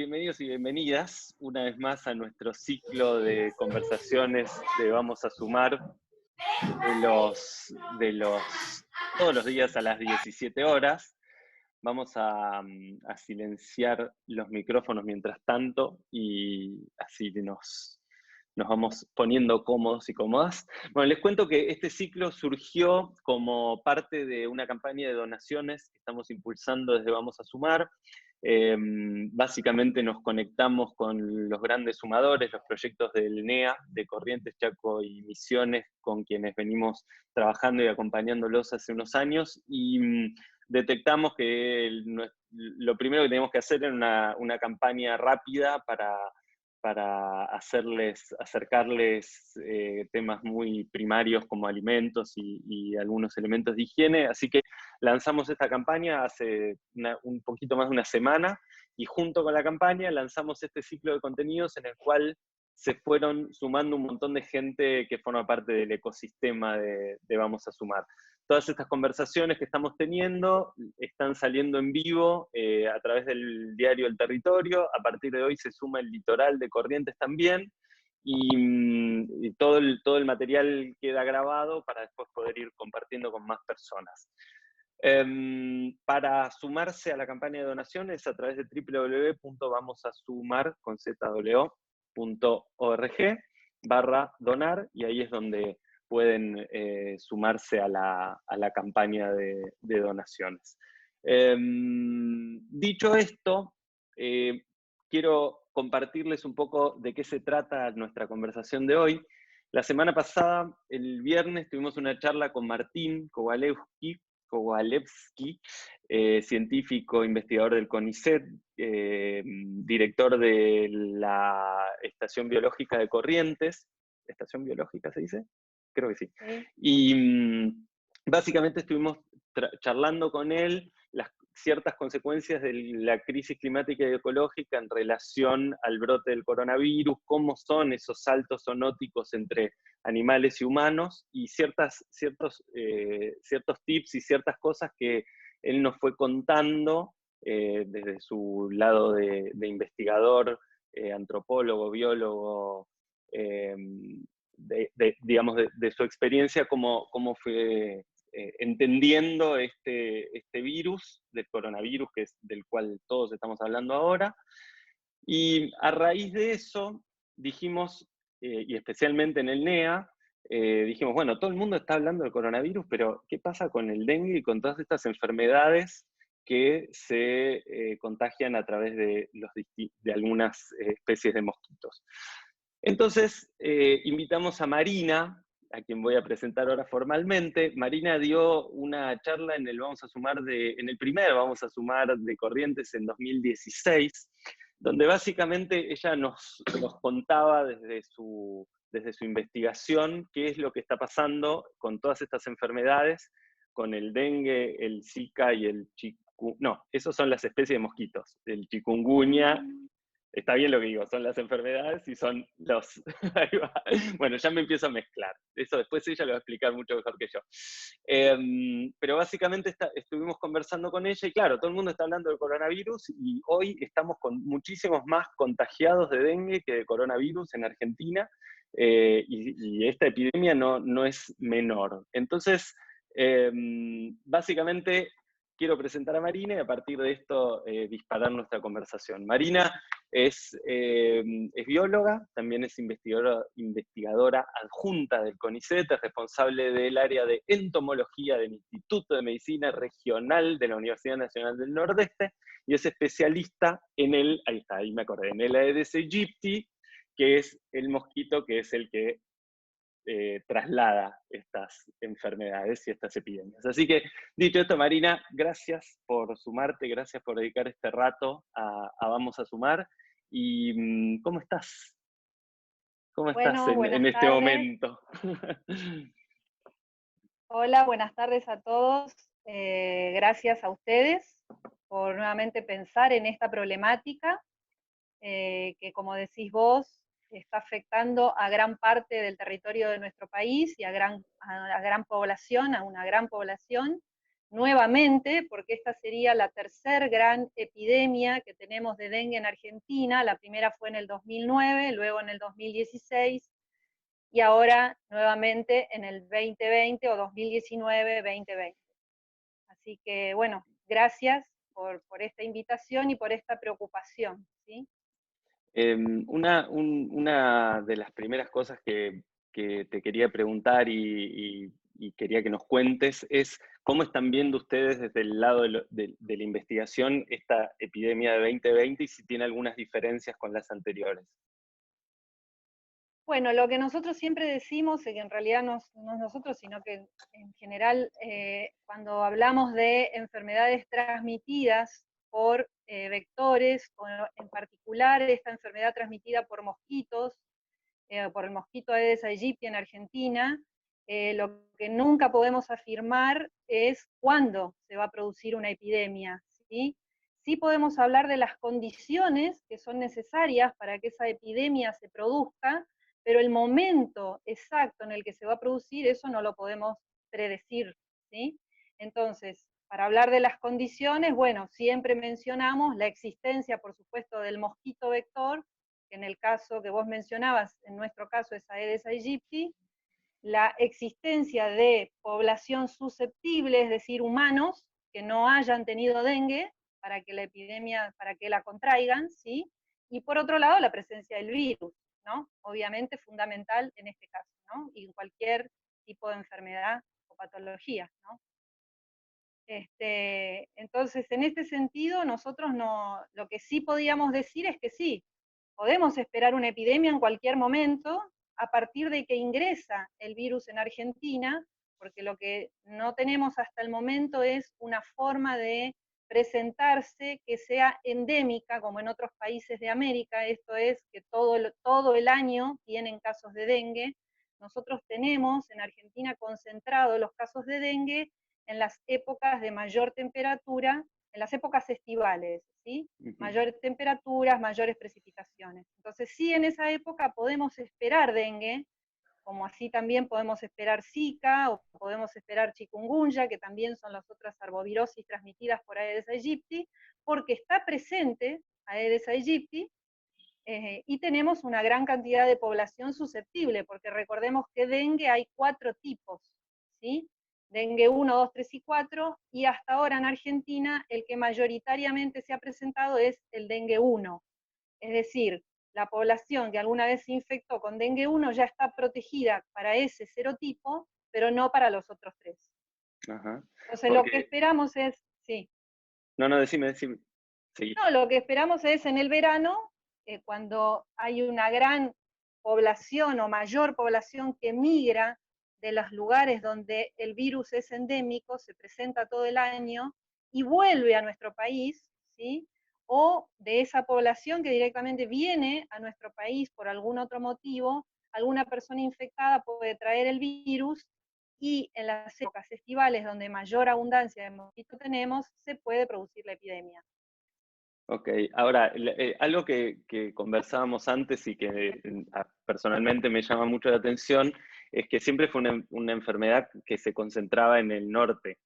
bienvenidos y bienvenidas una vez más a nuestro ciclo de conversaciones de Vamos a Sumar todos los días a las 17 horas. Vamos a silenciar los micrófonos mientras tanto y así nos vamos poniendo cómodos y cómodas. Bueno, les cuento que este ciclo surgió como parte de una campaña de donaciones que estamos impulsando desde Vamos a Sumar. Básicamente nos conectamos con los grandes sumadores, los proyectos del NEA, de Corrientes, Chaco y Misiones, con quienes venimos trabajando y acompañándolos hace unos años, y detectamos que lo primero que teníamos que hacer era una campaña rápida para acercarles temas muy primarios como alimentos y algunos elementos de higiene. Así que lanzamos esta campaña hace un poquito más de una semana, y junto con la campaña lanzamos este ciclo de contenidos en el cual se fueron sumando un montón de gente que forma parte del ecosistema de Vamos a Sumar. Todas estas conversaciones que estamos teniendo están saliendo en vivo a través del diario El Territorio. A partir de hoy se suma el Litoral de Corrientes también, y todo el material queda grabado para después poder ir compartiendo con más personas. Para sumarse a la campaña de donaciones a través de www.vamosasumar.org/donar, y ahí es donde pueden sumarse a la campaña de donaciones. Dicho esto, quiero compartirles un poco de qué se trata nuestra conversación de hoy. La semana pasada, el viernes, tuvimos una charla con Martín Kowalewski, científico, investigador del CONICET, director de la Estación Biológica de Corrientes. ¿Estación Biológica se dice? Creo que sí. Y básicamente estuvimos charlando con él las ciertas consecuencias de la crisis climática y ecológica en relación al brote del coronavirus, cómo son esos saltos zoonóticos entre animales y humanos, y ciertos tips y ciertas cosas que él nos fue contando desde su lado de investigador, antropólogo, biólogo, digamos, de su experiencia, cómo fue entendiendo este virus, del coronavirus, que es del cual todos estamos hablando ahora. Y a raíz de eso dijimos, y especialmente en el NEA, dijimos, bueno, todo el mundo está hablando del coronavirus, pero ¿qué pasa con el dengue y con todas estas enfermedades que se contagian a través de algunas especies de mosquitos? Entonces, invitamos a Marina, a quien voy a presentar ahora formalmente. Marina dio una charla en el primer Vamos a Sumar de Corrientes en 2016, donde básicamente ella nos contaba desde su investigación qué es lo que está pasando con todas estas enfermedades, con el dengue, el Zika y el chikungunya. No, esos son las especies de mosquitos, el chikungunya. Está bien lo que digo, son las enfermedades y son los... Bueno, ya me empiezo a mezclar. Eso después ella lo va a explicar mucho mejor que yo. Pero básicamente estuvimos conversando con ella y claro, todo el mundo está hablando del coronavirus, y hoy estamos con muchísimos más contagiados de dengue que de coronavirus en Argentina, y esta epidemia no es menor. Entonces, básicamente quiero presentar a Marina y a partir de esto disparar nuestra conversación. Marina es bióloga, también es investigadora adjunta del CONICET, es responsable del área de entomología del Instituto de Medicina Regional de la Universidad Nacional del Nordeste, y es especialista en el Aedes aegypti, que es el mosquito que es el que traslada estas enfermedades y estas epidemias. Así que, dicho esto, Marina, gracias por sumarte, gracias por dedicar este rato a Vamos a Sumar. ¿Y cómo estás? ¿Cómo estás Bueno, en buenas este tardes. momento? Hola, buenas tardes a todos. Gracias a ustedes por nuevamente pensar en esta problemática que, como decís vos, está afectando a gran parte del territorio de nuestro país y a una gran población nuevamente, porque esta sería la tercer gran epidemia que tenemos de dengue en Argentina. La primera fue en el 2009, luego en el 2016, y ahora nuevamente en el 2020 o 2019-2020. Así que, bueno, gracias por esta invitación y por esta preocupación, ¿sí? Una de las primeras cosas que te quería preguntar y quería que nos cuentes es cómo están viendo ustedes desde el lado de la investigación esta epidemia de 2020 y si tiene algunas diferencias con las anteriores. Bueno, lo que nosotros siempre decimos, y que en realidad no es nosotros, sino que en general, cuando hablamos de enfermedades transmitidas por vectores, en particular esta enfermedad transmitida por mosquitos, por el mosquito Aedes aegypti en Argentina, lo que nunca podemos afirmar es cuándo se va a producir una epidemia, ¿sí? Sí podemos hablar de las condiciones que son necesarias para que esa epidemia se produzca, pero el momento exacto en el que se va a producir, eso no lo podemos predecir, ¿sí? Entonces, para hablar de las condiciones, bueno, siempre mencionamos la existencia, por supuesto, del mosquito vector, que en el caso que vos mencionabas, en nuestro caso es Aedes aegypti, la existencia de población susceptible, es decir, humanos que no hayan tenido dengue para que la epidemia, para que la contraigan, ¿sí? Y por otro lado, la presencia del virus, ¿no? Obviamente fundamental en este caso, ¿no? Y en cualquier tipo de enfermedad o patología, ¿no? Entonces, en este sentido, nosotros no, lo que sí podíamos decir es que sí, podemos esperar una epidemia en cualquier momento a partir de que ingresa el virus en Argentina, porque lo que no tenemos hasta el momento es una forma de presentarse que sea endémica, como en otros países de América, esto es que todo el año tienen casos de dengue. Nosotros tenemos en Argentina concentrados los casos de dengue en las épocas de mayor temperatura, en las épocas estivales, ¿sí? Mayores temperaturas, mayores precipitaciones. Entonces, sí, en esa época podemos esperar dengue, como así también podemos esperar Zika o podemos esperar chikungunya, que también son las otras arbovirosis transmitidas por Aedes aegypti, porque está presente Aedes aegypti y tenemos una gran cantidad de población susceptible, porque recordemos que dengue hay 4 tipos, ¿sí? Dengue 1, 2, 3 y 4, y hasta ahora en Argentina el que mayoritariamente se ha presentado es el dengue 1. Es decir, la población que alguna vez se infectó con dengue 1 ya está protegida para ese serotipo, pero no para los otros 3. Ajá. Entonces lo que Porque, esperamos es, sí, no, decime, sí. no, lo que esperamos es en el verano, cuando hay una gran población o mayor población que migra de los lugares donde el virus es endémico, se presenta todo el año y vuelve a nuestro país, ¿sí? O de esa población que directamente viene a nuestro país por algún otro motivo, alguna persona infectada puede traer el virus y en las épocas estivales donde mayor abundancia de mosquitos tenemos, se puede producir la epidemia. Ok, ahora, algo que conversábamos antes y que personalmente me llama mucho la atención es que siempre fue una enfermedad que se concentraba en el norte,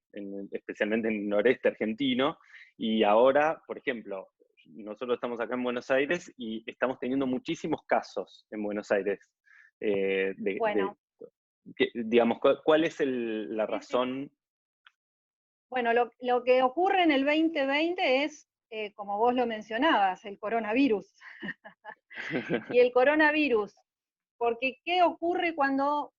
especialmente en el noreste argentino, y ahora, por ejemplo, nosotros estamos acá en Buenos Aires y estamos teniendo muchísimos casos en Buenos Aires. Bueno, Digamos, ¿cuál es la sí, sí. razón? Bueno, lo que ocurre en el 2020 es, como vos lo mencionabas, el coronavirus. Y el coronavirus, porque ¿qué ocurre cuando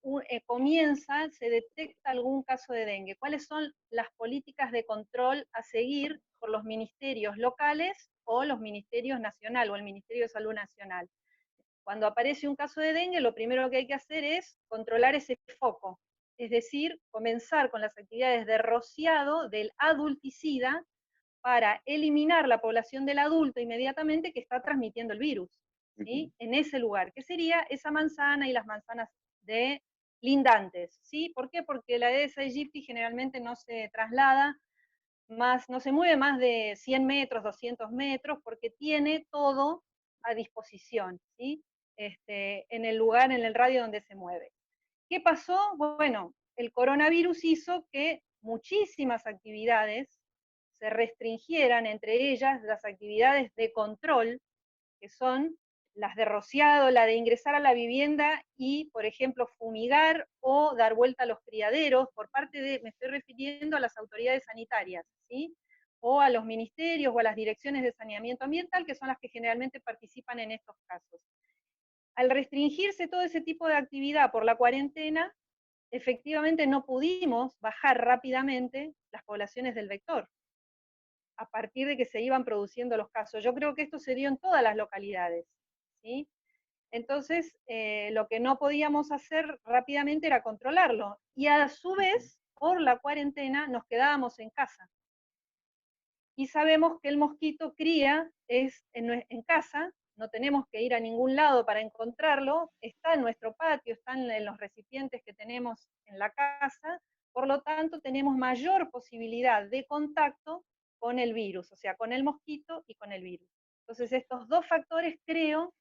comienza, se detecta algún caso de dengue? ¿Cuáles son las políticas de control a seguir por los ministerios locales o los ministerios nacionales o el Ministerio de Salud Nacional? Cuando aparece un caso de dengue, lo primero que hay que hacer es controlar ese foco, es decir, comenzar con las actividades de rociado del adulticida para eliminar la población del adulto inmediatamente que está transmitiendo el virus, ¿sí? En ese lugar, que sería esa manzana y las manzanas de lindantes, ¿sí? ¿Por qué? Porque la Aedes aegypti generalmente no se traslada más, no se mueve más de 100 metros, 200 metros, porque tiene todo a disposición, ¿sí? En el radio donde se mueve. ¿Qué pasó? Bueno, el coronavirus hizo que muchísimas actividades se restringieran, entre ellas las actividades de control, que son las de rociado, la de ingresar a la vivienda y, por ejemplo, fumigar o dar vuelta a los criaderos por parte de, me estoy refiriendo a las autoridades sanitarias, ¿sí? O a los ministerios o a las direcciones de saneamiento ambiental, que son las que generalmente participan en estos casos. Al restringirse todo ese tipo de actividad por la cuarentena, efectivamente no pudimos bajar rápidamente las poblaciones del vector, a partir de que se iban produciendo los casos. Yo creo que esto se dio en todas las localidades, ¿sí? Entonces, lo que no podíamos hacer rápidamente era controlarlo. Y a su vez, por la cuarentena, nos quedábamos en casa. Y sabemos que el mosquito cría es en casa, no tenemos que ir a ningún lado para encontrarlo, está en nuestro patio, están en los recipientes que tenemos en la casa, por lo tanto tenemos mayor posibilidad de contacto con el virus, o sea, con el mosquito y con el virus. Entonces, estos dos factores creo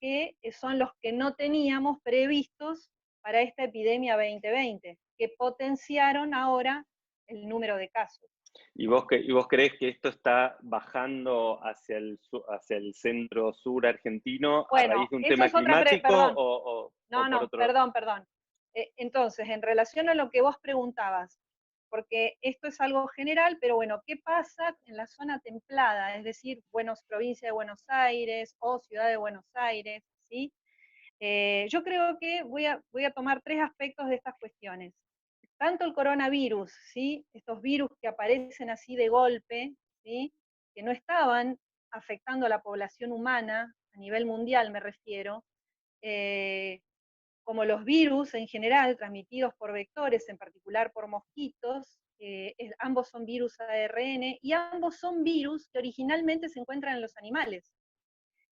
que son los que no teníamos previstos para esta epidemia 2020, que potenciaron ahora el número de casos. ¿Y vos crees que esto está bajando hacia el centro-sur argentino a raíz Bueno, de un eso tema es otra, climático perdón, o no, por no, otro? perdón. Entonces, en relación a lo que vos preguntabas, porque esto es algo general, pero bueno, ¿qué pasa en la zona templada? Es decir, provincia de Buenos Aires o ciudad de Buenos Aires, ¿sí? Yo creo que voy a tomar tres aspectos de estas cuestiones. Tanto el coronavirus, ¿sí? Estos virus que aparecen así de golpe, ¿sí? Que no estaban afectando a la población humana, a nivel mundial me refiero, eh, como los virus en general, transmitidos por vectores, en particular por mosquitos, ambos son virus ARN y ambos son virus que originalmente se encuentran en los animales.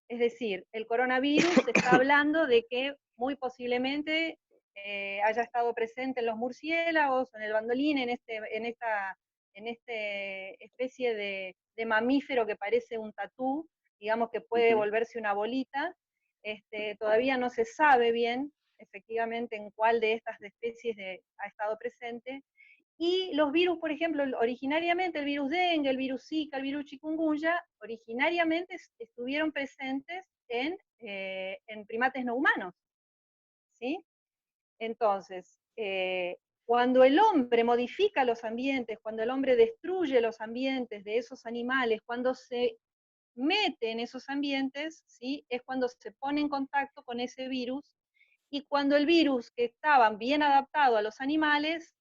Es decir, el coronavirus se está hablando de que muy posiblemente haya estado presente en los murciélagos, en el bandolín, en este especie de mamífero que parece un tatú, digamos que puede volverse una bolita. Todavía no se sabe bien efectivamente en cuál de estas especies ha estado presente. Y los virus, por ejemplo, originariamente el virus dengue, el virus Zika, el virus chikungunya, originariamente estuvieron presentes en primates no humanos, ¿sí? Entonces, cuando el hombre modifica los ambientes, cuando el hombre destruye los ambientes de esos animales, cuando se mete en esos ambientes, ¿sí? Es cuando se pone en contacto con ese virus, y cuando el virus que estaba bien adaptado a los animales,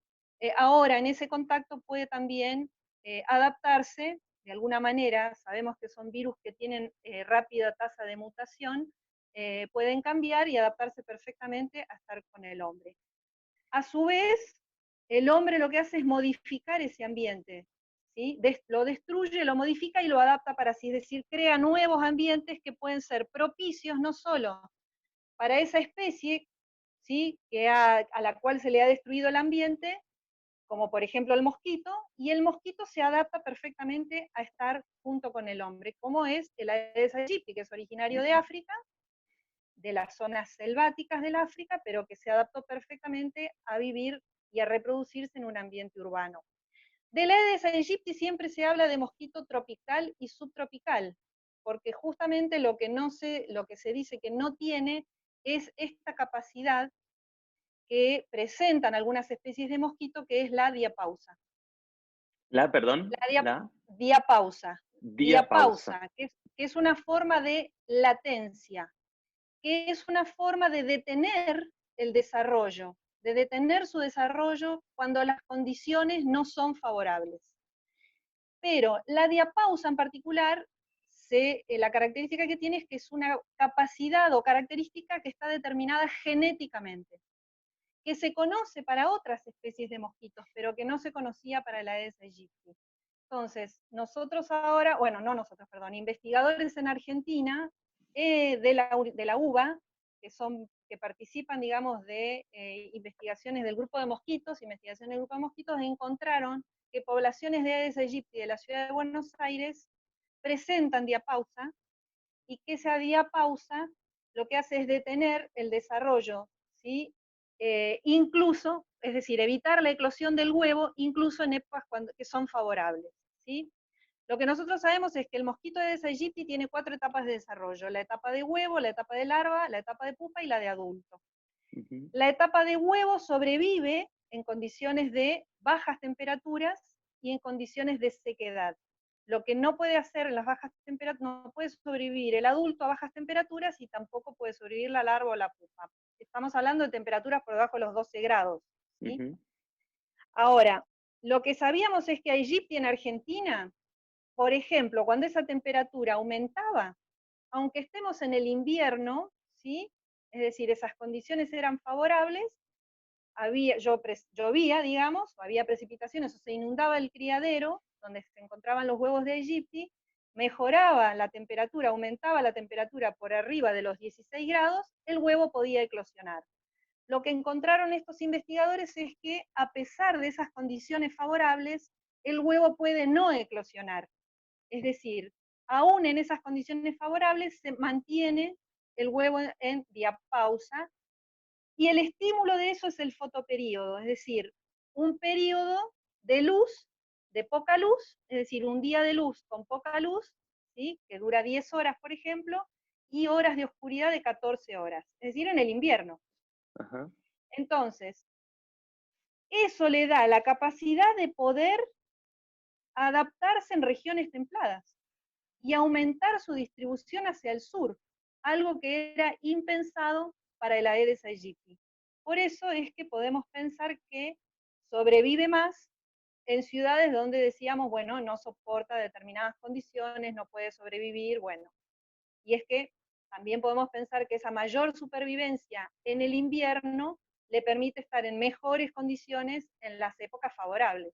ahora en ese contacto puede también adaptarse de alguna manera. Sabemos que son virus que tienen rápida tasa de mutación, pueden cambiar y adaptarse perfectamente a estar con el hombre. A su vez, el hombre lo que hace es modificar ese ambiente, ¿sí? Lo destruye, lo modifica y lo adapta para así decir, crea nuevos ambientes que pueden ser propicios no solo para esa especie, ¿sí? A la cual se le ha destruido el ambiente, como por ejemplo el mosquito, y el mosquito se adapta perfectamente a estar junto con el hombre, como es el Aedes aegypti, que es originario de África, de las zonas selváticas del África, pero que se adaptó perfectamente a vivir y a reproducirse en un ambiente urbano. Del Aedes aegypti siempre se habla de mosquito tropical y subtropical, porque justamente lo que se dice que no tiene es esta capacidad que presentan algunas especies de mosquito, que es la diapausa. Perdón, La la diapausa, diapausa. que es una forma de latencia, que es una forma de detener el desarrollo, de detener su desarrollo cuando las condiciones no son favorables. Pero la diapausa en particular, la característica que tiene es que es una capacidad o característica que está determinada genéticamente, que se conoce para otras especies de mosquitos, pero que no se conocía para la Aedes aegypti. Entonces, nosotros ahora, bueno, no nosotros, perdón, investigadores en Argentina de la UBA, que participan, digamos, de investigaciones del grupo de mosquitos, encontraron que poblaciones de Aedes aegypti de la ciudad de Buenos Aires presentan diapausa, y que esa diapausa lo que hace es detener el desarrollo, ¿sí? Incluso es decir, evitar la eclosión del huevo incluso en épocas que son favorables, ¿sí? Lo que nosotros sabemos es que el mosquito de Aedes aegypti tiene 4 etapas de desarrollo: la etapa de huevo, la etapa de larva, la etapa de pupa y la de adulto. La etapa de huevo sobrevive en condiciones de bajas temperaturas y en condiciones de sequedad. Lo que no puede hacer en las bajas temperaturas, no puede sobrevivir el adulto a bajas temperaturas y tampoco puede sobrevivir la larva o la pupa. Estamos hablando de temperaturas por debajo de los 12 grados, ¿sí? Ahora, lo que sabíamos es que Aegypti en Argentina, por ejemplo, cuando esa temperatura aumentaba, aunque estemos en el invierno, ¿sí? Es decir, esas condiciones eran favorables, llovía, digamos, o había precipitaciones, o se inundaba el criadero donde se encontraban los huevos de Aegypti, mejoraba la temperatura, aumentaba la temperatura por arriba de los 16 grados, el huevo podía eclosionar. Lo que encontraron estos investigadores es que, a pesar de esas condiciones favorables, el huevo puede no eclosionar. Es decir, aún en esas condiciones favorables se mantiene el huevo en diapausa, y el estímulo de eso es el fotoperíodo, es decir, un periodo de luz, de poca luz, es decir, un día de luz con poca luz, ¿sí? Que dura 10 horas, por ejemplo, y horas de oscuridad de 14 horas, es decir, en el invierno. Ajá. Entonces, eso le da la capacidad de poder adaptarse en regiones templadas y aumentar su distribución hacia el sur, algo que era impensado para el Aedes aegypti. Por eso es que podemos pensar que sobrevive más en ciudades donde decíamos, bueno, no soporta determinadas condiciones, no puede sobrevivir, bueno. Y es que también podemos pensar que esa mayor supervivencia en el invierno le permite estar en mejores condiciones en las épocas favorables.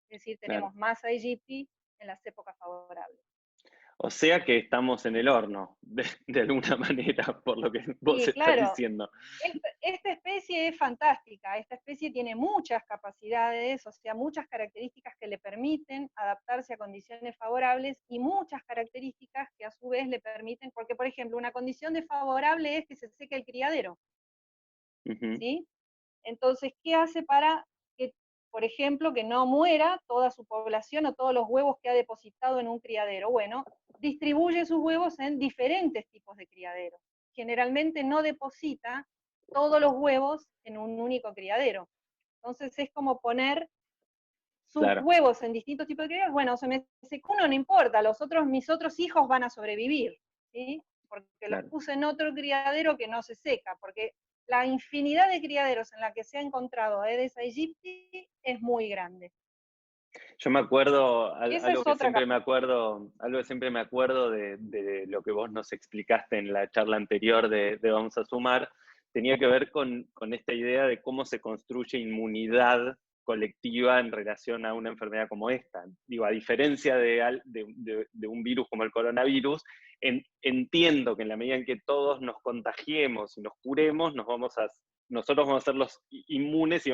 Es decir, Claro. tenemos más aegypti en las épocas favorables. O sea que estamos en el horno, de alguna manera, por lo que vos Sí, estás claro. diciendo. Esta especie es fantástica, esta especie tiene muchas capacidades, o sea, muchas características que le permiten adaptarse a condiciones favorables y muchas características que a su vez le permiten, porque por ejemplo, una condición desfavorable es que se seque el criadero, ¿sí? Entonces, ¿qué hace para que, por ejemplo, que no muera toda su población o todos los huevos que ha depositado en un criadero? Bueno, distribuye sus huevos en diferentes tipos de criaderos. Generalmente no deposita todos los huevos en un único criadero. Entonces es como poner sus Claro, huevos en distintos tipos de criaderos. Bueno, se me secó uno, no importa, mis otros hijos van a sobrevivir, ¿sí? Porque los claro. puse en otro criadero que no se seca, porque la infinidad de criaderos en la que se ha encontrado Aedes aegypti es muy grande. Yo me acuerdo, Esa es otra algo que siempre me acuerdo de lo que vos nos explicaste en la charla anterior de Vamos a Sumar, tenía que ver con esta idea de cómo se construye inmunidad colectiva en relación a una enfermedad como esta. Digo, a diferencia de un virus como el coronavirus, entiendo que en la medida en que todos nos contagiemos y nos curemos, nosotros vamos a ser los inmunes y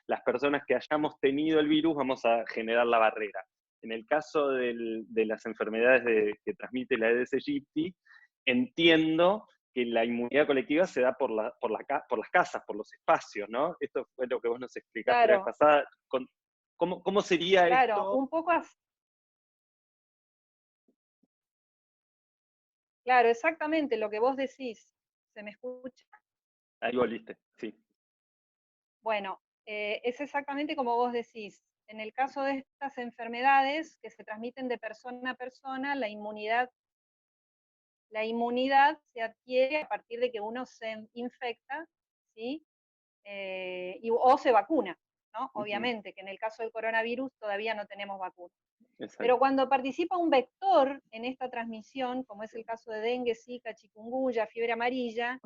las personas que hayamos tenido el virus vamos a generar la barrera. En el caso de las enfermedades que transmite la Aedes aegypti, entiendo que la inmunidad colectiva se da por las casas, por los espacios, ¿no? Esto fue lo que vos nos explicaste la vez Claro, pasada. ¿Cómo sería claro, esto? un poco así. Claro, exactamente lo que vos decís. ¿Se me escucha? Ahí volviste, sí. Bueno, es exactamente como vos decís. En el caso de estas enfermedades que se transmiten de persona a persona, la inmunidad se adquiere a partir de que uno se infecta, ¿sí? O se vacuna, ¿no? Ujú, Obviamente, que en el caso del coronavirus todavía no tenemos vacuna. Pero exacto. cuando participa un vector en esta transmisión, como es el caso de dengue, zika, chikungunya, fiebre amarilla,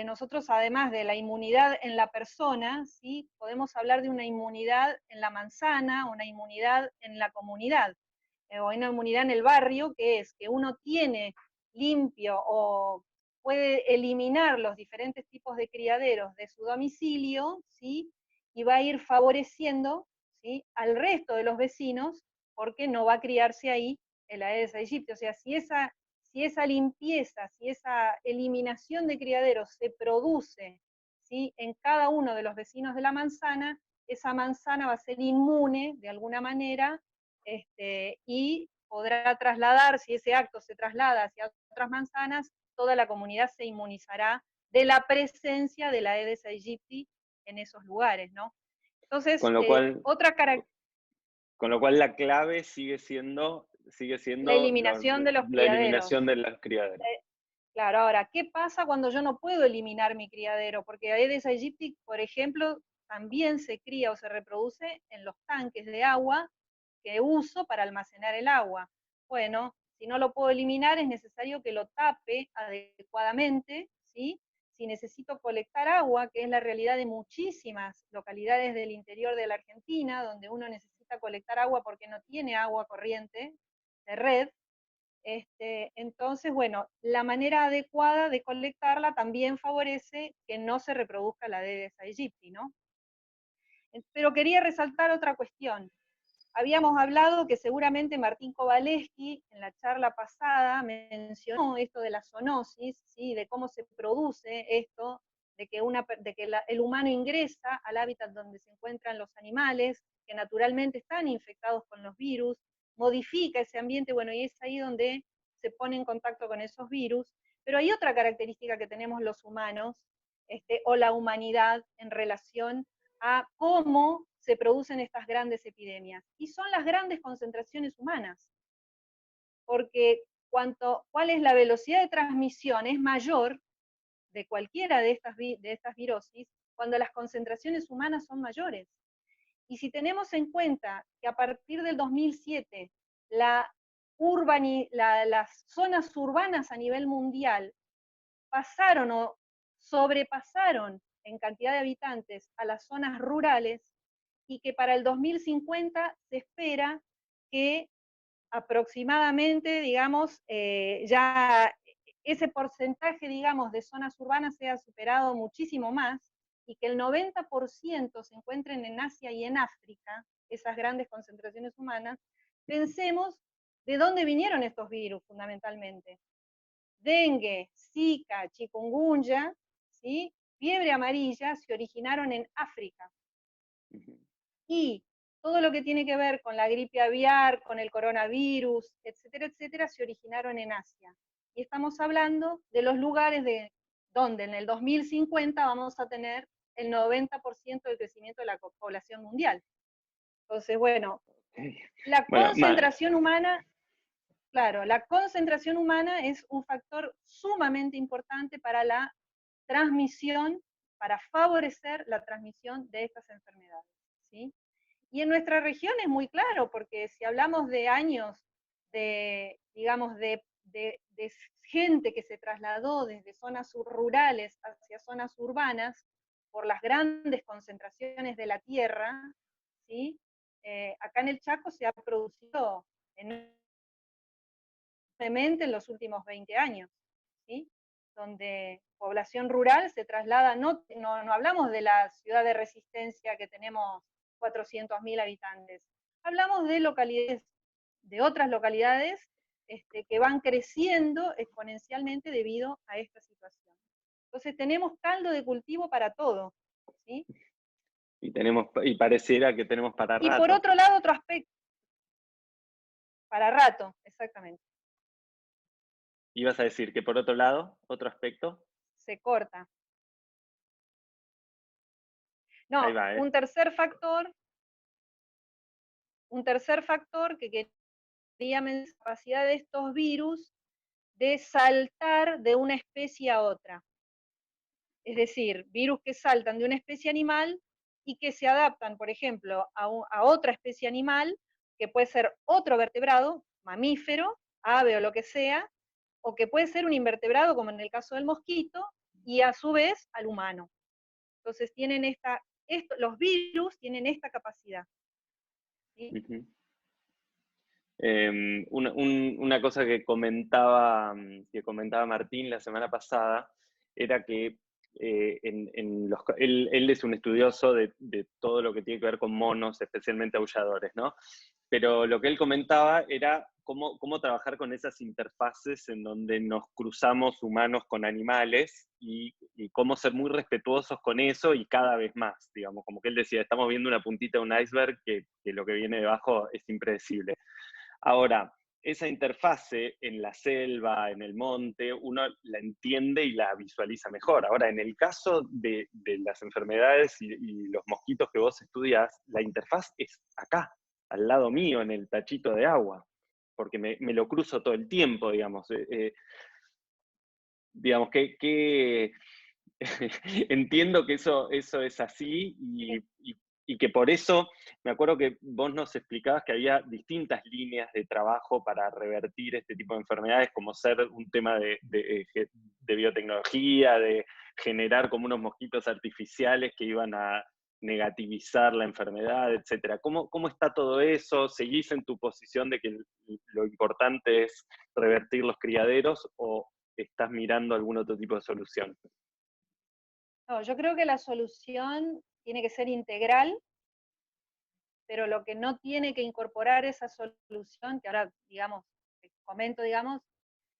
nosotros además de la inmunidad en la persona, ¿sí? Podemos hablar de una inmunidad en la manzana, una inmunidad en la comunidad, o una inmunidad en el barrio, que es que uno tiene limpio o puede eliminar los diferentes tipos de criaderos de su domicilio, ¿sí? Y va a ir favoreciendo, ¿sí?, al resto de los vecinos, porque no va a criarse ahí el Aedes aegypti. O sea, si esa limpieza, si esa eliminación de criaderos se produce ¿sí? En cada uno de los vecinos de la manzana, esa manzana va a ser inmune de alguna manera, y podrá trasladar, si ese acto se traslada hacia otras manzanas, toda la comunidad se inmunizará de la presencia de la Aedes aegypti en esos lugares, ¿no? Entonces, Con lo cual, otra característica, con lo cual la clave sigue la siendo eliminación de los la criaderos. eliminación de los criaderos. Claro, ahora, ¿qué pasa cuando yo no puedo eliminar mi criadero? Porque Aedes aegypti, por ejemplo, también se cría o se reproduce en los tanques de agua que uso para almacenar el agua. Bueno, si no lo puedo eliminar, es necesario que lo tape adecuadamente, ¿sí? Si necesito colectar agua, que es la realidad de muchísimas localidades del interior de la Argentina, donde uno necesita colectar agua porque no tiene agua corriente de red, entonces, bueno, la manera adecuada de colectarla también favorece que no se reproduzca la Aedes aegypti, ¿no? Pero quería resaltar otra cuestión. Habíamos hablado que seguramente Martín Kowaleski en la charla pasada mencionó esto de la zoonosis, ¿sí? De cómo se produce esto, de que el humano ingresa al hábitat donde se encuentran los animales, que naturalmente están infectados con los virus, modifica ese ambiente, bueno, y es ahí donde se pone en contacto con esos virus. Pero hay otra característica que tenemos los humanos, o la humanidad en relación a cómo se producen estas grandes epidemias. Y son las grandes concentraciones humanas, porque cuál es la velocidad de transmisión es mayor de cualquiera de estas virosis cuando las concentraciones humanas son mayores. Y si tenemos en cuenta que a partir del 2007 las zonas urbanas a nivel mundial pasaron o sobrepasaron en cantidad de habitantes a las zonas rurales, y que para el 2050 se espera que aproximadamente, digamos, ya ese porcentaje, digamos, de zonas urbanas sea superado muchísimo más, y que el 90% se encuentren en Asia y en África, esas grandes concentraciones humanas. Pensemos de dónde vinieron estos virus fundamentalmente. Dengue, Zika, chikungunya, ¿sí? Fiebre amarilla se originaron en África. Y todo lo que tiene que ver con la gripe aviar, con el coronavirus, etcétera, etcétera, se originaron en Asia. Y estamos hablando de los lugares donde en el 2050 vamos a tener el 90% del crecimiento de la población mundial. Entonces, bueno, la Bueno, concentración humana, claro, la concentración humana es un factor sumamente importante para la transmisión, para favorecer la transmisión de estas enfermedades, ¿sí? Y en nuestra región es muy claro, porque si hablamos de años digamos, de gente que se trasladó desde zonas rurales hacia zonas urbanas por las grandes concentraciones de la tierra, ¿sí? Acá en el Chaco se ha producido enormemente en los últimos 20 años, ¿sí? Donde población rural se traslada, no hablamos de la ciudad de Resistencia que tenemos 400.000 habitantes, hablamos de localidades, de otras localidades, que van creciendo exponencialmente debido a esta situación. Entonces tenemos caldo de cultivo para todo, ¿sí? y pareciera que tenemos para Y por rato. otro lado, otro aspecto, para rato, exactamente, Ibas a decir que por otro lado, otro aspecto, se corta. ahí No, va, un tercer factor que quería mencionar, la capacidad de estos virus de saltar de una especie a otra. Es decir, virus que saltan de una especie animal y que se adaptan, por ejemplo, a otra especie animal, que puede ser otro vertebrado, mamífero, ave o lo que sea, o que puede ser un invertebrado, como en el caso del mosquito, y a su vez al humano. Entonces los virus tienen esta capacidad, ¿sí? Una cosa que comentaba Martín la semana pasada era que él es un estudioso de todo lo que tiene que ver con monos, especialmente aulladores, ¿no? Pero lo que él comentaba era cómo trabajar con esas interfaces en donde nos cruzamos humanos con animales y cómo ser muy respetuosos con eso y cada vez más, digamos, como que él decía, estamos viendo una puntita de un iceberg que lo que viene debajo es impredecible. Ahora, esa interfase en la selva, en el monte, uno la entiende y la visualiza mejor. Ahora, en el caso de las enfermedades y los mosquitos que vos estudiás, la interfaz es acá, al lado mío, en el tachito de agua, porque me lo cruzo todo el tiempo, digamos. Digamos que entiendo que eso es así y que por eso, me acuerdo que vos nos explicabas que había distintas líneas de trabajo para revertir este tipo de enfermedades, como ser un tema de biotecnología, de generar como unos mosquitos artificiales que iban a negativizar la enfermedad, etcétera. ¿Cómo está todo eso? ¿Seguís en tu posición de que lo importante es revertir los criaderos o estás mirando algún otro tipo de solución? No, yo creo que la solución tiene que ser integral, pero lo que no tiene que incorporar esa solución, que ahora, digamos, te comento, digamos,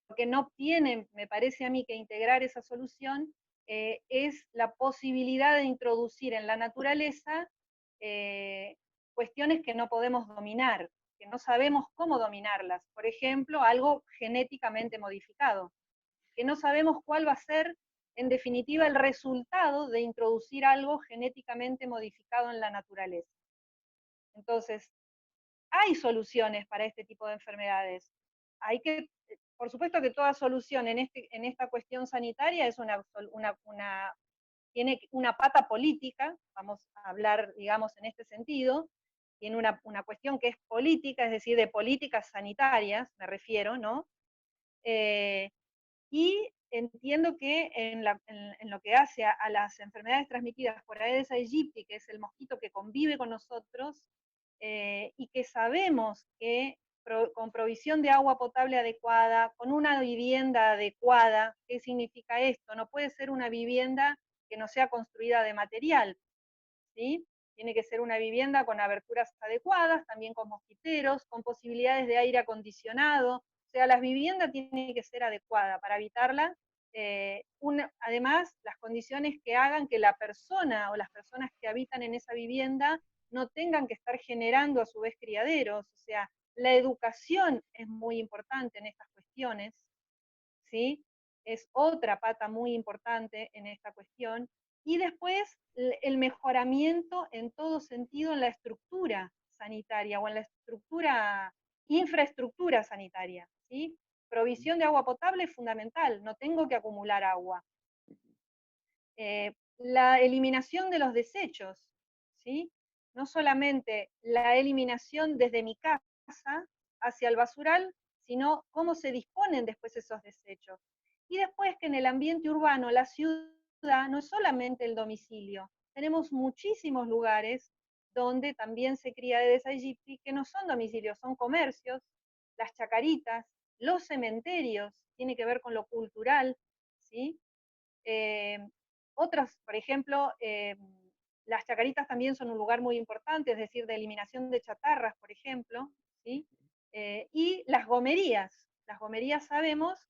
lo que no tiene, me parece a mí, que integrar esa solución es la posibilidad de introducir en la naturaleza eh, cuestiones que no podemos dominar, que no sabemos cómo dominarlas. Por ejemplo, algo genéticamente modificado, que no sabemos cuál va a ser, en definitiva, el resultado de introducir algo genéticamente modificado en la naturaleza. Entonces, hay soluciones para este tipo de enfermedades. Hay que, por supuesto que toda solución en esta cuestión sanitaria es tiene una pata política, vamos a hablar, digamos, en este sentido, tiene una cuestión que es política, es decir, de políticas sanitarias, me refiero, ¿no? Y entiendo que en lo que hace a las enfermedades transmitidas por Aedes aegypti, que es el mosquito que convive con nosotros, y que sabemos que con provisión de agua potable adecuada, con una vivienda adecuada, ¿qué significa esto? No puede ser una vivienda que no sea construida de material, ¿sí? Tiene que ser una vivienda con aberturas adecuadas, también con mosquiteros, con posibilidades de aire acondicionado. O sea, la vivienda tiene que ser adecuada para evitarla. Además, las condiciones que hagan que la persona o las personas que habitan en esa vivienda no tengan que estar generando a su vez criaderos. O sea, la educación es muy importante en estas cuestiones, ¿sí? Es otra pata muy importante en esta cuestión. Y después el mejoramiento en todo sentido en la estructura sanitaria o en la infraestructura sanitaria, ¿sí? Provisión de agua potable es fundamental, no tengo que acumular agua. La eliminación de los desechos, ¿sí? No solamente la eliminación desde mi casa hacia el basural, sino cómo se disponen después esos desechos. Y después que en el ambiente urbano, la ciudad no es solamente el domicilio, tenemos muchísimos lugares donde también se cría Aedes aegypti que no son domicilios, son comercios, las chacaritas, los cementerios, tiene que ver con lo cultural, ¿sí? Eh, Otras, por ejemplo, las chacaritas también son un lugar muy importante, es decir, de eliminación de chatarras, por ejemplo, ¿sí? Y las gomerías sabemos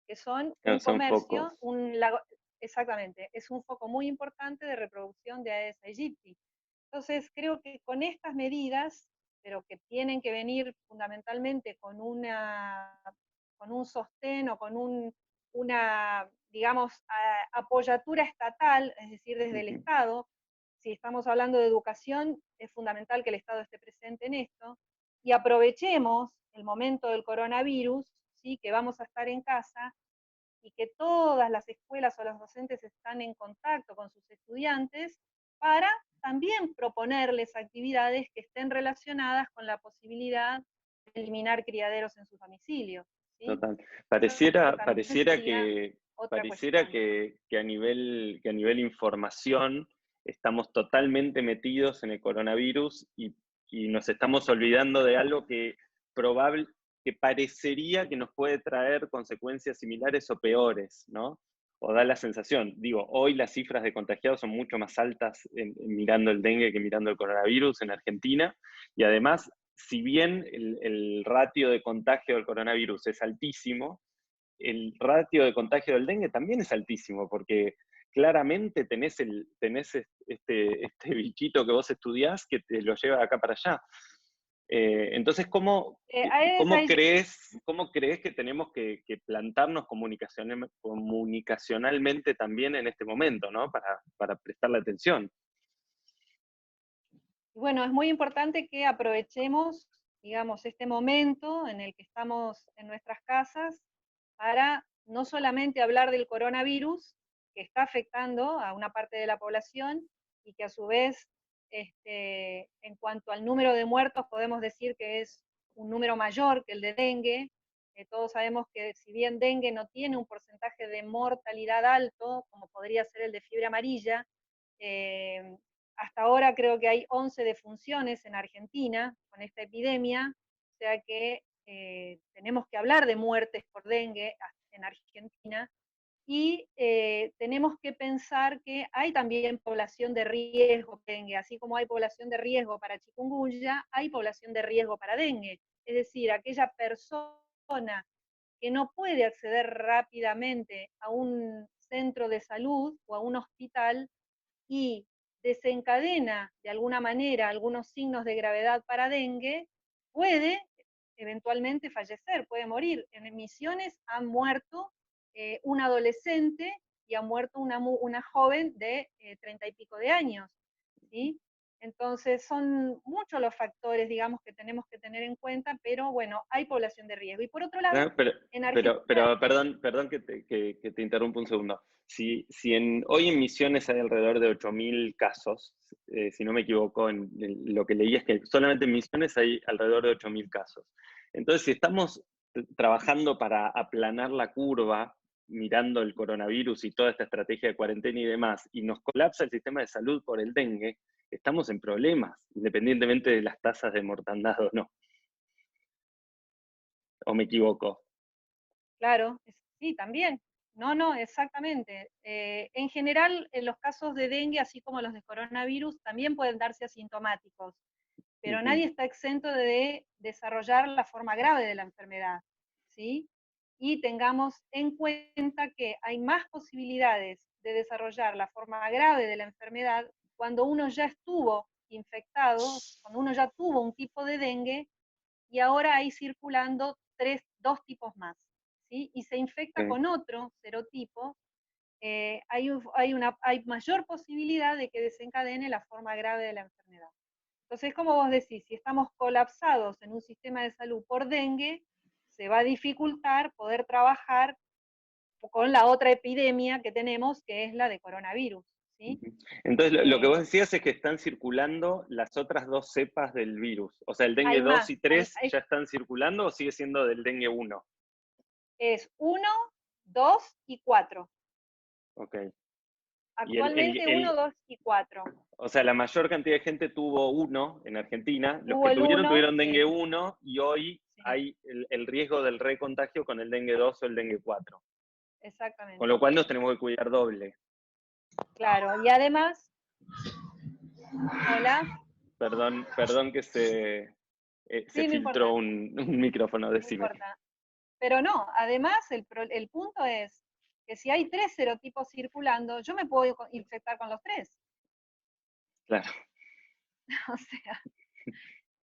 que son Claro, un son comercio, focos. exactamente, es un foco muy importante de reproducción de Aedes aegypti. Entonces, creo que con estas medidas, pero que tienen que venir fundamentalmente con un sostén o con una, digamos, apoyatura estatal, es decir, desde el Estado. Si estamos hablando de educación, es fundamental que el Estado esté presente en esto, y aprovechemos el momento del coronavirus, ¿sí? Que vamos a estar en casa, y que todas las escuelas o los docentes están en contacto con sus estudiantes para también proponerles actividades que estén relacionadas con la posibilidad de eliminar criaderos en sus domicilios, ¿sí? Total. Eso Pareciera, también pareciera sería que, otra pareciera cuestión. que a nivel información estamos totalmente metidos en el coronavirus y nos estamos olvidando de algo que parecería que nos puede traer consecuencias similares o peores, ¿no? o da la sensación. Digo, hoy las cifras de contagiados son mucho más altas mirando el dengue que mirando el coronavirus en Argentina, y además, si bien el ratio de contagio del coronavirus es altísimo, el ratio de contagio del dengue también es altísimo, porque claramente tenés este bichito que vos estudiás que te lo lleva de acá para allá. Entonces, ¿cómo crees que tenemos que plantarnos comunicacionalmente también en este momento, ¿no? Para prestarle atención? Bueno, es muy importante que aprovechemos, digamos, este momento en el que estamos en nuestras casas para no solamente hablar del coronavirus, que está afectando a una parte de la población y que a su vez, en cuanto al número de muertos, podemos decir que es un número mayor que el de dengue. Todos sabemos que si bien dengue no tiene un porcentaje de mortalidad alto, como podría ser el de fiebre amarilla, eh, hasta ahora creo que hay 11 defunciones en Argentina con esta epidemia, o sea que tenemos que hablar de muertes por dengue en Argentina, y tenemos que pensar que hay también población de riesgo para dengue, así como hay población de riesgo para chikungunya, hay población de riesgo para dengue, es decir, aquella persona que no puede acceder rápidamente a un centro de salud o a un hospital y desencadena de alguna manera algunos signos de gravedad para dengue, puede eventualmente fallecer, puede morir. En Misiones han muerto un adolescente y ha muerto una joven de 30 y pico de años, ¿sí? Entonces son muchos los factores, digamos, que tenemos que tener en cuenta, pero bueno, hay población de riesgo. Y por otro lado, No, pero, en Argentina... perdón que te interrumpa un segundo. Hoy en Misiones hay alrededor de 8.000 casos, si no me equivoco, lo que leí es que solamente en Misiones hay alrededor de 8.000 casos. Entonces, si estamos trabajando para aplanar la curva, mirando el coronavirus y toda esta estrategia de cuarentena y demás, y nos colapsa el sistema de salud por el dengue, estamos en problemas, independientemente de las tasas de mortandad o no. ¿O me equivoco? Claro, sí, también. No, no, exactamente. En general, en los casos de dengue, así como los de coronavirus, también pueden darse asintomáticos, pero Ujú. nadie está exento de desarrollar la forma grave de la enfermedad, ¿sí? Y tengamos en cuenta que hay más posibilidades de desarrollar la forma grave de la enfermedad cuando uno ya estuvo infectado, cuando uno ya tuvo un tipo de dengue y ahora hay circulando dos tipos más, ¿sí? Y se infecta Okay. con otro serotipo, hay mayor posibilidad de que desencadene la forma grave de la enfermedad. Entonces, como vos decís, si estamos colapsados en un sistema de salud por dengue, se va a dificultar poder trabajar con la otra epidemia que tenemos, que es la de coronavirus, ¿sí? Entonces, lo que vos Eh, decías es que están circulando las otras dos cepas del virus. O sea, ¿el dengue hay 2 más, y 3 ya están circulando o sigue siendo del dengue 1? es 1, 2 y 4. Ok. Y Actualmente 1, 2 y 4. o sea, la mayor cantidad de gente tuvo 1 en Argentina. Los Hubo que el tuvieron 1, dengue sí, 1 y hoy sí, hay el riesgo del recontagio con el dengue 2 o el dengue 4. Con lo exactamente. cual nos tenemos que cuidar doble. Claro, y además, hola, Perdón que se sí, no filtró importa, un micrófono, no decime. importa. Pero no, además el punto es que si hay 3 serotipos circulando, yo me puedo infectar con los 3. Claro, O sea,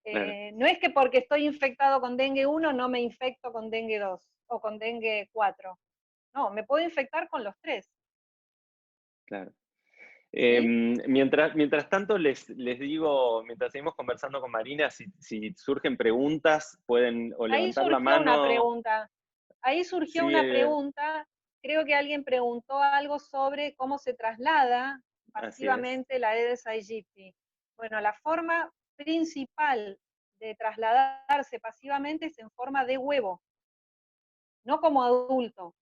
claro, no es que porque estoy infectado con dengue 1 no me infecto con dengue 2 o con dengue 4. No, me puedo infectar con los 3, claro. ¿sí? Mientras tanto, les digo, mientras seguimos conversando con Marina, si surgen preguntas, pueden o Ahí levantar la surgió una mano. pregunta. Ahí surgió Sí, una pregunta, creo que alguien preguntó algo sobre cómo se traslada así es. pasivamente la Aedes aegypti. Bueno, la forma principal de trasladarse pasivamente es en forma de huevo, no como adulto,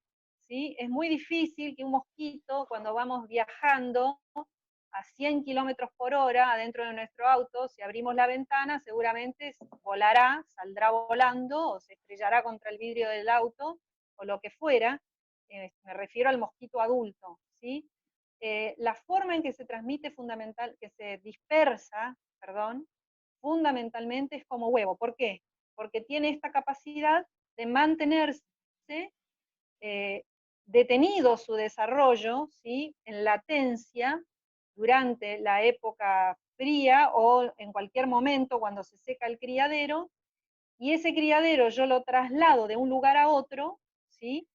¿sí? Es muy difícil que un mosquito, cuando vamos viajando a 100 kilómetros por hora adentro de nuestro auto, si abrimos la ventana, seguramente volará, saldrá volando o se estrellará contra el vidrio del auto o lo que fuera, me refiero al mosquito adulto, ¿sí? La forma en que se transmite que se dispersa, perdón, fundamentalmente es como huevo. ¿Por qué? Porque tiene esta capacidad de mantenerse eh, detenido su desarrollo, ¿sí? En latencia durante la época fría o en cualquier momento cuando se seca el criadero, y ese criadero yo lo traslado de un lugar a otro, ¿sí?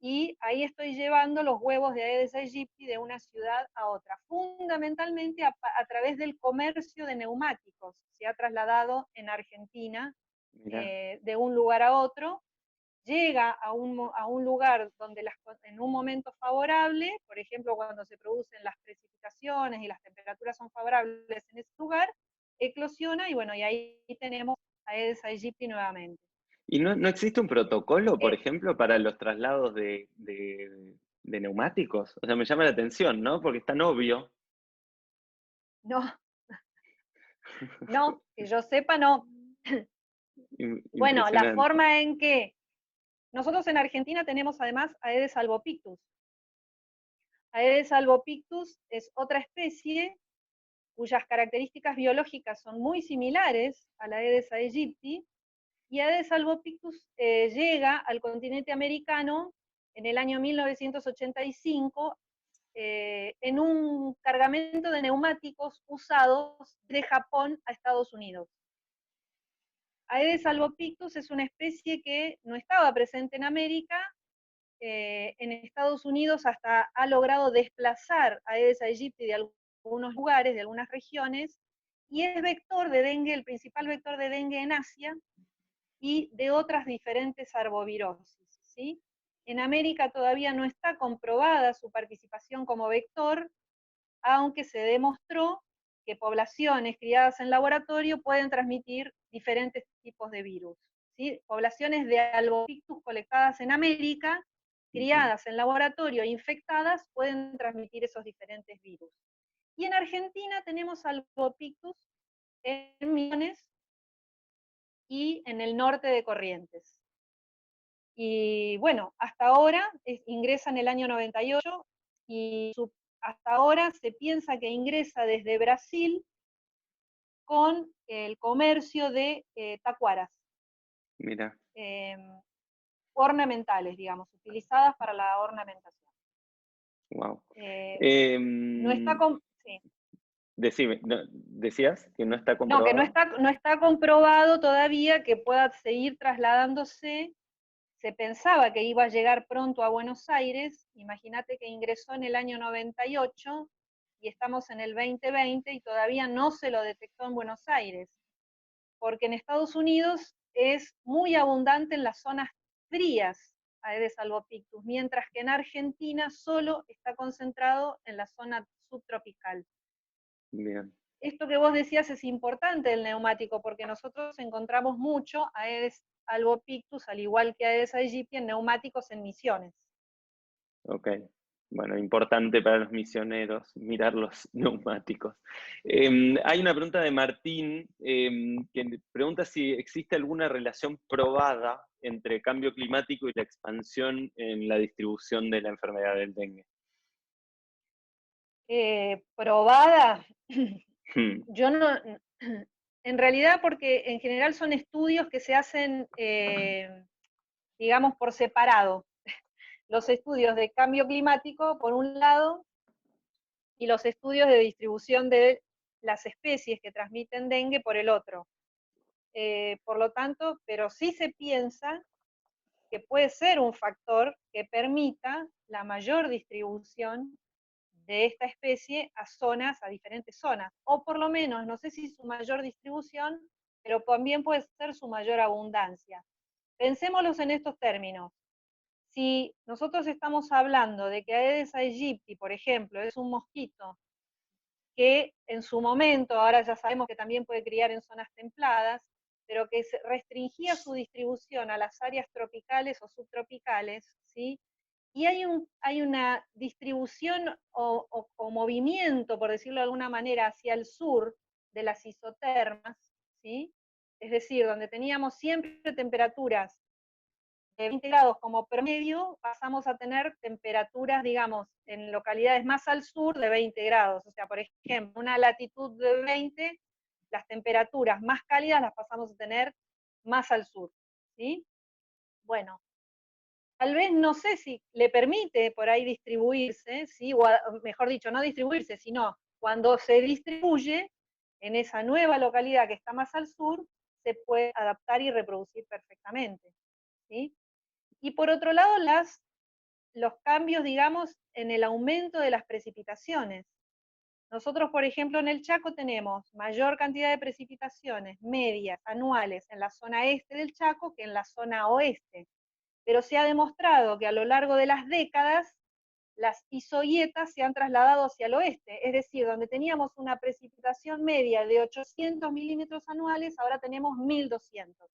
Y ahí estoy llevando los huevos de Aedes aegypti de una ciudad a otra, fundamentalmente a través del comercio de neumáticos. Se ha trasladado en Argentina Mirá. de un lugar a otro, llega a un lugar donde en un momento favorable, por ejemplo, cuando se producen las precipitaciones y las temperaturas son favorables en ese lugar, eclosiona y bueno, y ahí tenemos a Aedes aegypti nuevamente. ¿Y no existe un protocolo, por Eh, ejemplo, para los traslados de neumáticos? O sea, me llama la atención, ¿no? Porque es tan obvio. no, no, que yo sepa, no. Bueno, la Impresionante. forma en que nosotros en Argentina tenemos además Aedes albopictus. Aedes albopictus es otra especie cuyas características biológicas son muy similares a la Aedes aegypti, y Aedes albopictus llega al continente americano en el año 1985 en un cargamento de neumáticos usados de Japón a Estados Unidos. Aedes albopictus es una especie que no estaba presente en América, en Estados Unidos hasta ha logrado desplazar a Aedes aegypti de algunos lugares, de algunas regiones, y es vector de dengue, el principal vector de dengue en Asia y de otras diferentes arbovirosis, ¿sí? En América todavía no está comprobada su participación como vector, aunque se demostró que poblaciones criadas en laboratorio pueden transmitir diferentes tipos de virus, ¿sí? Poblaciones de albopictus colectadas en América, Ujú. criadas en laboratorio, infectadas, pueden transmitir esos diferentes virus. Y en Argentina tenemos albopictus en Misiones y en el norte de Corrientes. Y bueno, hasta ahora ingresa en el año 98 y hasta ahora se piensa que ingresa desde Brasil con el comercio de tacuaras Mira. eh, ornamentales, digamos, utilizadas para la ornamentación. Wow. Eh, no está sí. Decime, ¿decías que no está No, que comprobado? no está comprobado todavía que pueda seguir trasladándose. Se pensaba que iba a llegar pronto a Buenos Aires, imagínate que ingresó en el año 98 y estamos en el 2020 y todavía no se lo detectó en Buenos Aires, porque en Estados Unidos es muy abundante en las zonas frías Aedes albopictus, mientras que en Argentina solo está concentrado en la zona subtropical. Bien. Esto que vos decías es importante del neumático, porque nosotros encontramos mucho Aedes albopictus, al igual que Aedes aegypti, en neumáticos en Misiones. Ok. Bueno, importante para los misioneros mirar los neumáticos. Hay una pregunta de Martín que pregunta si existe alguna relación probada entre cambio climático y la expansión en la distribución de la enfermedad del dengue. Probada, Hmm. yo no, en realidad porque en general son estudios que se hacen, digamos, por separado. Los estudios de cambio climático, por un lado, y los estudios de distribución de las especies que transmiten dengue por el otro. Por lo tanto, pero sí se piensa que puede ser un factor que permita la mayor distribución de esta especie a zonas, a diferentes zonas, o por lo menos, no sé si su mayor distribución, pero también puede ser su mayor abundancia. Pensémoslos en estos términos. Si nosotros estamos hablando de que Aedes aegypti, por ejemplo, es un mosquito que en su momento, ahora ya sabemos que también puede criar en zonas templadas, pero que se restringía su distribución a las áreas tropicales o subtropicales, ¿sí? Y hay una distribución o movimiento, por decirlo de alguna manera, hacia el sur de las isotermas, ¿sí? Es decir, donde teníamos siempre temperaturas 20 grados como promedio, pasamos a tener temperaturas, digamos, en localidades más al sur de 20 grados. O sea, por ejemplo, una latitud de 20, las temperaturas más cálidas las pasamos a tener más al sur, ¿sí? Bueno, tal vez no sé si le permite por ahí distribuirse, ¿sí? O mejor dicho, no distribuirse, sino cuando se distribuye en esa nueva localidad que está más al sur, se puede adaptar y reproducir perfectamente, ¿sí? Y por otro lado, los cambios, digamos, en el aumento de las precipitaciones. Nosotros, por ejemplo, en el Chaco tenemos mayor cantidad de precipitaciones medias anuales en la zona este del Chaco que en la zona oeste, pero se ha demostrado que a lo largo de las décadas las isoietas se han trasladado hacia el oeste, es decir, donde teníamos una precipitación media de 800 milímetros anuales, ahora tenemos 1200.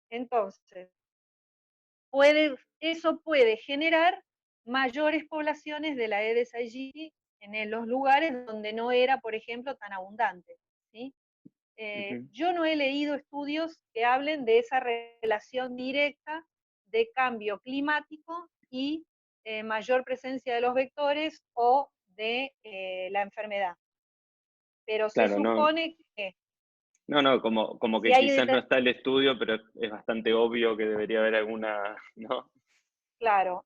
Entonces, eso puede generar mayores poblaciones de la Aedes aegypti en los lugares donde no era, por ejemplo, tan abundante, ¿sí? Yo no he leído estudios que hablen de esa relación directa de cambio climático y mayor presencia de los vectores o de la enfermedad. Pero se Claro, no, supone que no, como si que hay, quizás no está el estudio, pero es bastante obvio que debería haber alguna, ¿no? claro,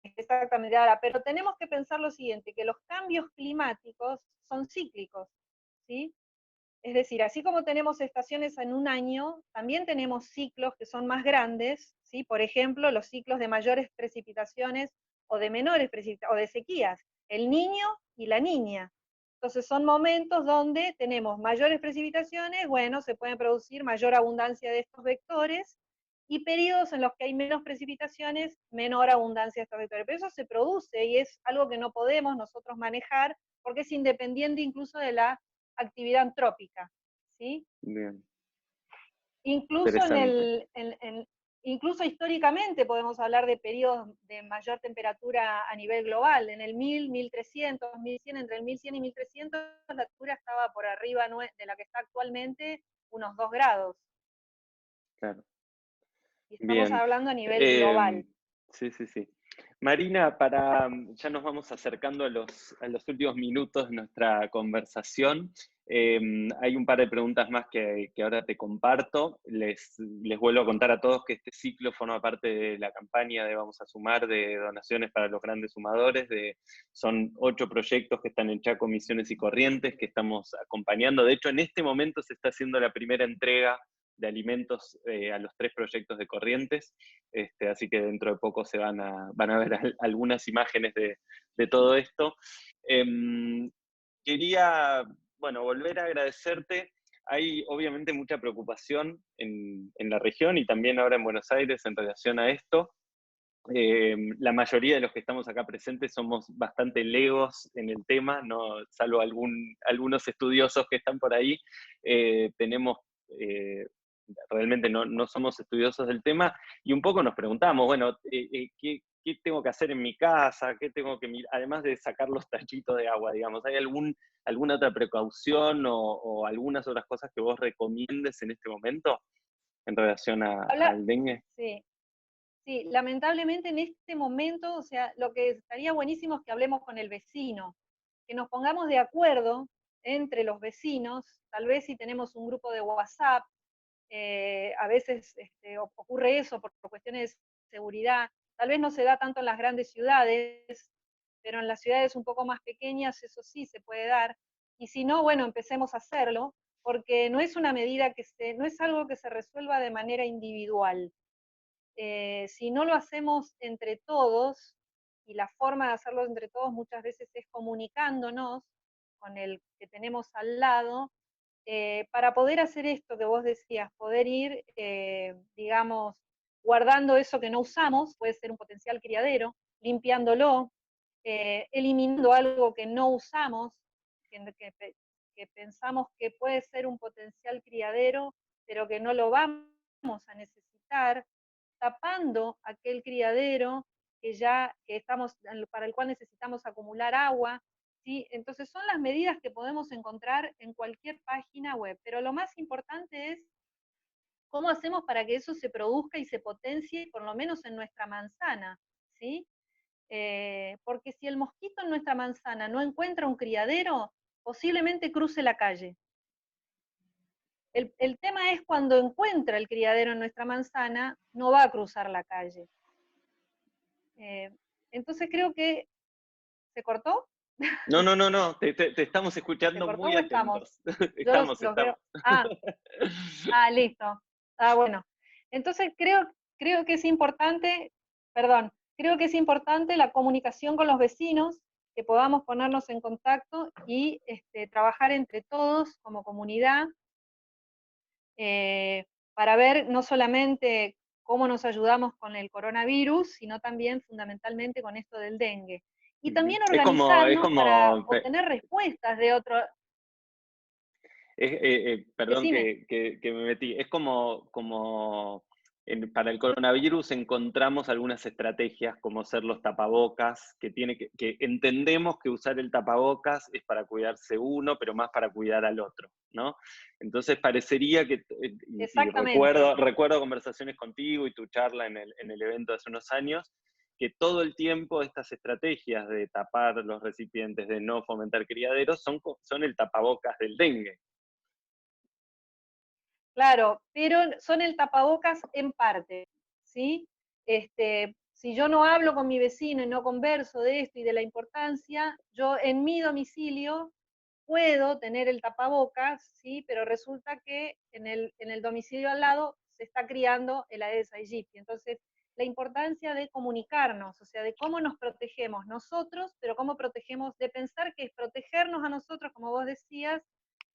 exactamente. Ahora, pero tenemos que pensar lo siguiente, que los cambios climáticos son cíclicos, ¿sí? Es decir, así como tenemos estaciones en un año, también tenemos ciclos que son más grandes, ¿sí? Por ejemplo, los ciclos de mayores precipitaciones o de menores precipitaciones, o de sequías, el niño y la niña. Entonces son momentos donde tenemos mayores precipitaciones, bueno, se pueden producir mayor abundancia de estos vectores, y periodos en los que hay menos precipitaciones, menor abundancia de estos vectores. Pero eso se produce y es algo que no podemos nosotros manejar porque es independiente incluso de la actividad antrópica, ¿sí? Bien, Incluso, interesante. incluso históricamente podemos hablar de periodos de mayor temperatura a nivel global. En el 1000, 1300, 1100, entre el 1100 y 1300, la temperatura estaba por arriba de la que está actualmente, unos 2 grados. Claro. Y estamos Bien. hablando a nivel Em, global. sí, sí, sí. Marina, ya nos vamos acercando a los últimos minutos de nuestra conversación. Hay un par de preguntas más que ahora te comparto. Les vuelvo a contar a todos que este ciclo forma parte de la campaña de Vamos a Sumar, de donaciones para los grandes sumadores. Son 8 proyectos que están en Chaco, Misiones y Corrientes, que estamos acompañando. De hecho, en este momento se está haciendo la primera entrega de alimentos a los 3 proyectos de Corrientes, así que dentro de poco van a ver algunas imágenes de todo esto. Quería, bueno, volver a agradecerte. Hay obviamente mucha preocupación en la región y también ahora en Buenos Aires en relación a esto. La mayoría de los que estamos acá presentes somos bastante legos en el tema, ¿no? Salvo algunos estudiosos que están por ahí. Tenemos realmente no somos estudiosos del tema, y un poco nos preguntamos, bueno, ¿qué tengo que hacer en mi casa? ¿Qué tengo que mirar? Además de sacar los tachitos de agua, digamos, ¿hay alguna otra precaución o algunas otras cosas que vos recomiendes en este momento en relación Habla, al dengue? sí, sí, lamentablemente en este momento, o sea, lo que estaría buenísimo es que hablemos con el vecino, que nos pongamos de acuerdo entre los vecinos, tal vez si tenemos un grupo de WhatsApp, a veces ocurre eso por cuestiones de seguridad, tal vez no se da tanto en las grandes ciudades, pero en las ciudades un poco más pequeñas eso sí se puede dar, y si no, bueno, empecemos a hacerlo, porque no es una medida no es algo que se resuelva de manera individual. Si no lo hacemos entre todos, y la forma de hacerlo entre todos muchas veces es comunicándonos con el que tenemos al lado, para poder hacer esto que vos decías, poder ir, digamos, guardando eso que no usamos, puede ser un potencial criadero, limpiándolo, eliminando algo que no usamos, que pensamos que puede ser un potencial criadero, pero que no lo vamos a necesitar, tapando aquel criadero para el cual necesitamos acumular agua, ¿sí? Entonces son las medidas que podemos encontrar en cualquier página web, pero lo más importante es ¿Cómo hacemos para que eso se produzca y se potencie, por lo menos en nuestra manzana? ¿Sí? Porque si el mosquito en nuestra manzana no encuentra un criadero, posiblemente cruce la calle. El tema es cuando encuentra el criadero en nuestra manzana, no va a cruzar la calle. Entonces creo que... ¿Se cortó? No, te estamos ¿Se escuchando cortó muy o estamos? atentos. Yo los Estamos. veo. Listo. Bueno. Entonces creo que es importante, perdón, creo que es importante la comunicación con los vecinos, que podamos ponernos en contacto y trabajar entre todos como comunidad para ver no solamente cómo nos ayudamos con el coronavirus, sino también fundamentalmente con esto del dengue. Y Ujú. también Es organizarnos para como, obtener respuestas de otros. perdón Decime. que me metí, es como para el coronavirus encontramos algunas estrategias como ser los tapabocas, que entendemos que usar el tapabocas es para cuidarse uno, pero más para cuidar al otro, ¿no? Entonces parecería que, y Exactamente. recuerdo conversaciones contigo y tu charla en el evento de hace unos años, que todo el tiempo estas estrategias de tapar los recipientes, de no fomentar criaderos, son el tapabocas del dengue. Claro, pero son el tapabocas en parte, ¿sí? Si yo no hablo con mi vecino y no converso de esto y de la importancia, yo en mi domicilio puedo tener el tapabocas, ¿sí? Pero resulta que en el domicilio al lado se está criando el Aedes aegypti. Entonces, la importancia de comunicarnos, o sea, de cómo nos protegemos nosotros, pero cómo protegemos, de pensar que es protegernos a nosotros, como vos decías,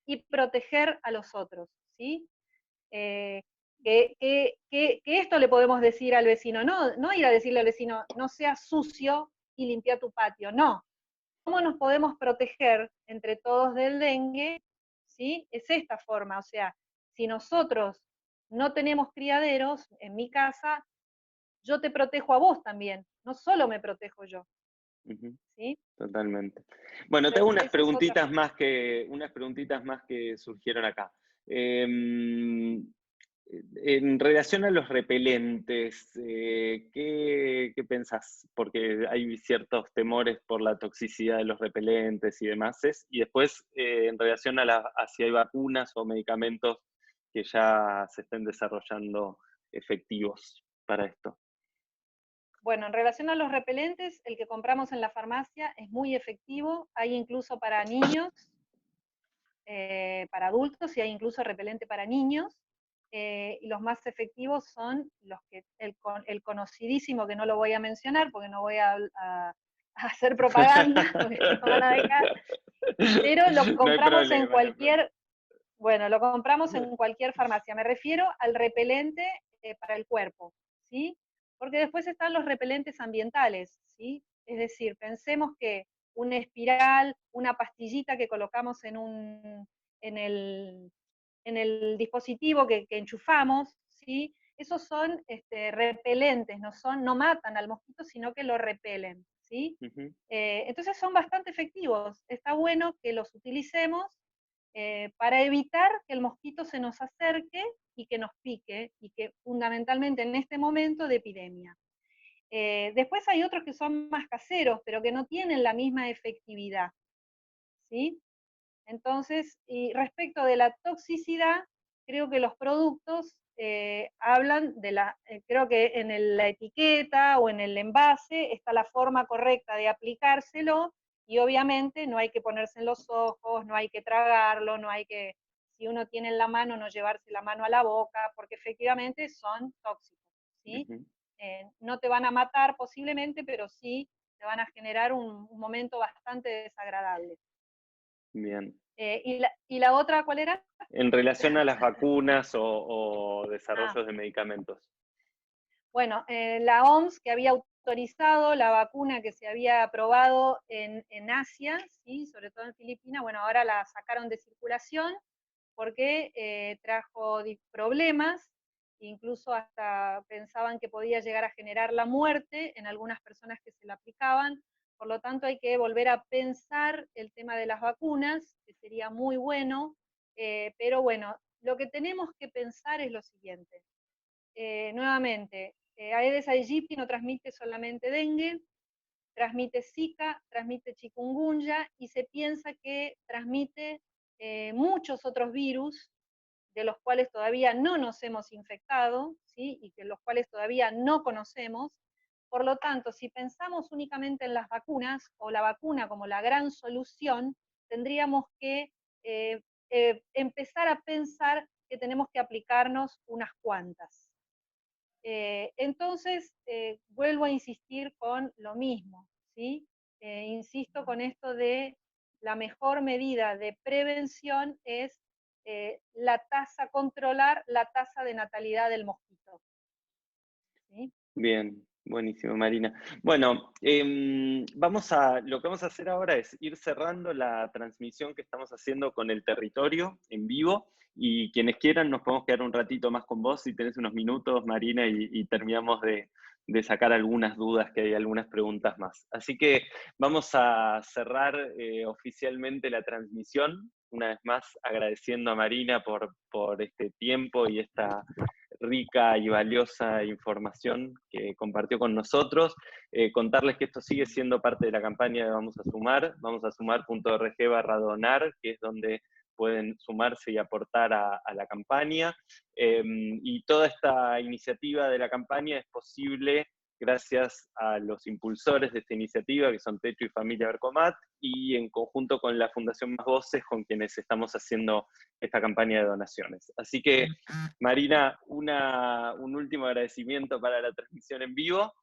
y proteger a los otros, ¿sí? Eh, que esto le podemos decir al vecino, no ir a decirle al vecino, no seas sucio y limpia tu patio, no. ¿Cómo nos podemos proteger entre todos del dengue? ¿Sí? Es esta forma, o sea, si nosotros no tenemos criaderos en mi casa, yo te protejo a vos también, no solo me protejo yo, Ujú. ¿sí? Totalmente. Bueno, tengo Esa es otra forma. unas preguntitas más que surgieron acá. En relación a los repelentes, ¿qué pensás? Porque hay ciertos temores por la toxicidad de los repelentes y demás. Y después, en relación a si hay vacunas o medicamentos que ya se estén desarrollando efectivos para esto. Bueno, en relación a los repelentes, el que compramos en la farmacia es muy efectivo, hay incluso para niños, para adultos y hay incluso repelente para niños. Y los más efectivos son los que el conocidísimo, que no lo voy a mencionar porque no voy a hacer propaganda, porque si no van a dejar, pero lo No hay compramos en problema, no hay problema. cualquier, bueno, lo compramos en cualquier farmacia. Me refiero al repelente para el cuerpo, ¿sí? Porque después están los repelentes ambientales, ¿sí? Es decir, pensemos que una espiral, una pastillita que colocamos en el, en el dispositivo que enchufamos, ¿sí? Esos son repelentes, no matan al mosquito, sino que lo repelen, ¿sí? Ujú, Entonces son bastante efectivos. Está bueno que los utilicemos para evitar que el mosquito se nos acerque y que nos pique, y que fundamentalmente en este momento de epidemia. Después hay otros que son más caseros, pero que no tienen la misma efectividad, ¿sí? Entonces, y respecto de la toxicidad, creo que los productos hablan creo que la etiqueta o en el envase está la forma correcta de aplicárselo, y obviamente no hay que ponerse en los ojos, no hay que tragarlo, no hay que, si uno tiene en la mano, no llevarse la mano a la boca, porque efectivamente son tóxicos, ¿sí? ujú. No te van a matar posiblemente, pero sí te van a generar un momento bastante desagradable. Bien. ¿Y la otra cuál era? En relación a las vacunas o Ah, desarrollos de medicamentos. bueno, la OMS que había autorizado la vacuna que se había aprobado en Asia, ¿sí? Sobre todo en Filipinas, bueno, ahora la sacaron de circulación porque trajo problemas, incluso hasta pensaban que podía llegar a generar la muerte en algunas personas que se la aplicaban. Por lo tanto, hay que volver a pensar el tema de las vacunas, que sería muy bueno, pero bueno, lo que tenemos que pensar es lo siguiente. Nuevamente, Aedes aegypti no transmite solamente dengue, transmite Zika, transmite chikungunya y se piensa que transmite muchos otros virus de los cuales todavía no nos hemos infectado, ¿sí? Y de los cuales todavía no conocemos. Por lo tanto, si pensamos únicamente en las vacunas o la vacuna como la gran solución, tendríamos que empezar a pensar que tenemos que aplicarnos unas cuantas. Entonces, vuelvo a insistir con lo mismo, ¿sí? Insisto con esto de la mejor medida de prevención es controlar la tasa de natalidad del mosquito. ¿Sí? Bien, buenísimo, Marina. Bueno, lo que vamos a hacer ahora es ir cerrando la transmisión que estamos haciendo con el territorio en vivo, y quienes quieran nos podemos quedar un ratito más con vos si tenés unos minutos, Marina, y terminamos de sacar algunas dudas, que hay algunas preguntas más. Así que vamos a cerrar oficialmente la transmisión, una vez más agradeciendo a Marina por este tiempo y esta rica y valiosa información que compartió con nosotros. Contarles que esto sigue siendo parte de la campaña de Vamos a sumar.org/donar, que es donde pueden sumarse y aportar a la campaña. Y toda esta iniciativa de la campaña es posible gracias a los impulsores de esta iniciativa, que son Techo y Familia Bercomat, y en conjunto con la Fundación Más Voces, con quienes estamos haciendo esta campaña de donaciones. Así que, Marina, un último agradecimiento para la transmisión en vivo.